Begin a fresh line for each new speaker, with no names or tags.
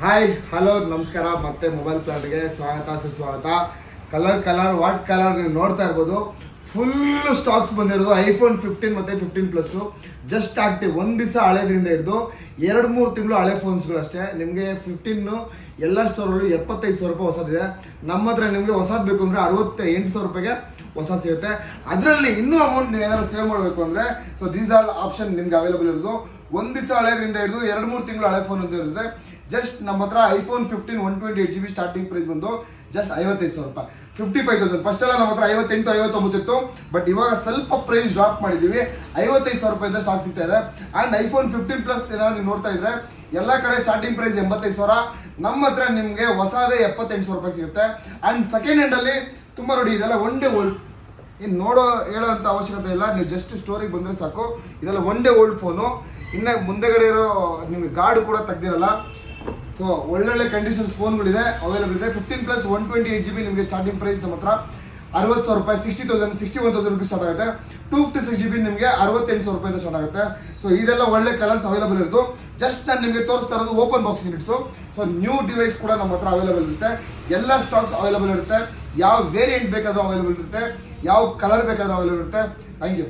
Hi hello ನಮಸ್ಕಾರ. ಮತ್ತೆ mobile ಪ್ಲಾಂಟ್ಗೆ ಸ್ವಾಗತ ಸುಸ್ವಾಗತ. ಕಲರ್ ವಾಟ್ ಕಲರ್ ನೀವು ನೋಡ್ತಾ ಇರ್ಬೋದು. ಫುಲ್ ಸ್ಟಾಕ್ಸ್ ಬಂದಿರೋದು ಐಫೋನ್ 15 ಮತ್ತು 15+ ಜಸ್ಟ್ ಆಕ್ಟಿವ್. ಒಂದು ದಿವಸ ಹಳೇದ್ರಿಂದ ಹಿಡಿದು 2-3 ತಿಂಗಳು ಹಳೆ ಫೋನ್ಸ್ಗಳು ಅಷ್ಟೇ. ನಿಮಗೆ 15 ಎಲ್ಲ ಸ್ಟೋರಲ್ಲೂ 75,000 ರೂಪಾಯಿ ಹೊಸದಿದೆ. ನಮ್ಮ ಹತ್ರ ನಿಮಗೆ ಹೊಸದು ಬೇಕು ಅಂದರೆ 68,000 ರೂಪಾಯಿಗೆ ಹೊಸ ಸಿಗುತ್ತೆ. ಅದರಲ್ಲಿ ಇನ್ನೂ ಅಮೌಂಟ್ ನೀವು ಏನಾದ್ರು ಸೇವ್ ಮಾಡಬೇಕು ಅಂದರೆ ಸೊ ದೀಸ್ ಆಲ್ ಆಪ್ಷನ್ ನಿಮ್ಗೆ ಅವೈಲೇಬಲ್ ಇರೋದು. ಒಂದು ದಿವಸ ಹಳೇದ್ರಿಂದ ಹಿಡಿದು 2-3 ತಿಂಗಳು ಹಳೆ ಫೋನ್ ಅಂತ ಇರುತ್ತೆ. ಜಸ್ಟ್ ನಮ್ಮ ಹತ್ರ ಐಫೋನ್ 15 128GB ಸ್ಟಾರ್ಟಿಂಗ್ ಪ್ರೈಸ್ ಬಂದು ಜಸ್ಟ್ 55,000 ರೂಪಾಯಿ, 55,000. ಫಸ್ಟ್ ಎಲ್ಲ ನಮ್ಮ ಹತ್ರ 58-59 ಇತ್ತು. ಬಟ್ ಇವಾಗ ಸ್ವಲ್ಪ ಪ್ರೈಸ್ ಡ್ರಾಪ್ ಮಾಡಿದ್ದೀವಿ. 55,000 ರೂಪಾಯಿಂದ ಸ್ಟಾಕ್ ಸಿಗ್ತಾ ಇದೆ. ಆ್ಯಂಡ್ ಐಫೋನ್ 15+ ಏನಾದ್ರು ನೀವು ನೋಡ್ತಾ ಇದ್ರೆ ಎಲ್ಲ ಕಡೆ ಸ್ಟಾರ್ಟಿಂಗ್ ಪ್ರೈಸ್ 85,000. ನಮ್ಮ ಹತ್ರ ನಿಮಗೆ ಹೊಸದೇ 78,000 ರೂಪಾಯಿ ಸಿಗುತ್ತೆ. ಆ್ಯಂಡ್ ಸೆಕೆಂಡ್ ಹ್ಯಾಂಡಲ್ಲಿ ತುಂಬ ನೋಡಿ, ಇದೆಲ್ಲ ಒನ್ ಡೇ ಓಲ್ಡ್. ಇನ್ನು ಹೇಳೋಂಥ ಅವಶ್ಯಕತೆ ಇಲ್ಲ. ನೀವು ಜಸ್ಟ್ ಸ್ಟೋರಿಗೆ ಬಂದರೆ ಸಾಕು. ಇದೆಲ್ಲ ಒನ್ ಡೇ ಓಲ್ಡ್ ಫೋನು. ಇನ್ನು ಮುಂದೆಗಡೆ ಇರೋ ನಿಮಗೆ ಗಾರ್ಡ್ ಕೂಡ ತೆಗ್ದಿರಲ್ಲ. ಸೊ ಒಳ್ಳೊಳ್ಳೆ ಕಂಡೀಷನ್ಸ್ ಫೋನ್ಗಳಿದೆ, ಅವೈಲೇಬಲ್ ಇದೆ. 15+ 128GB ನಿಮಗೆ ಸ್ಟಾರ್ಟಿಂಗ್ ಪ್ರೈಸ್ ನಮ್ಮ ಹತ್ರ 60,000 ರೂಪಾಯಿ, 60,000 61,000 ರೂಪಾಯಿ ಸ್ಟಾರ್ಟ್ ಆಗುತ್ತೆ. 256GB ನಿಮಗೆ 68,000 ರೂಪಾಯಿಂದ ಸ್ಟಾರ್ಟ್ ಆಗುತ್ತೆ. ಸೊ ಇದೆಲ್ಲ ಒಳ್ಳೆ ಕಲರ್ಸ್ ಅವೈಲೇಬಲ್ ಇರೋದು. ಜಸ್ಟ್ ನಾನು ನಿಮಗೆ ತೋರಿಸ್ತಾ ಇರೋದು open box units. So new device ಕೂಡ ನಮ್ಮ ಹತ್ರ ಅವೈಲೇಬಲ್ ಇರುತ್ತೆ. ಎಲ್ಲ ಸ್ಟಾಕ್ಸ್ ಅವೈಲೇಬಲ್ ಇರುತ್ತೆ. ಯಾವ ವೇರಿಯಂಟ್ ಬೇಕಾದರೂ ಅವೈಲೇಬಲ್ ಇರುತ್ತೆ, ಯಾವ ಕಲರ್ ಬೇಕಾದರೂ ಅವೈಲೇಬಲ್ ಇರುತ್ತೆ. Thank you.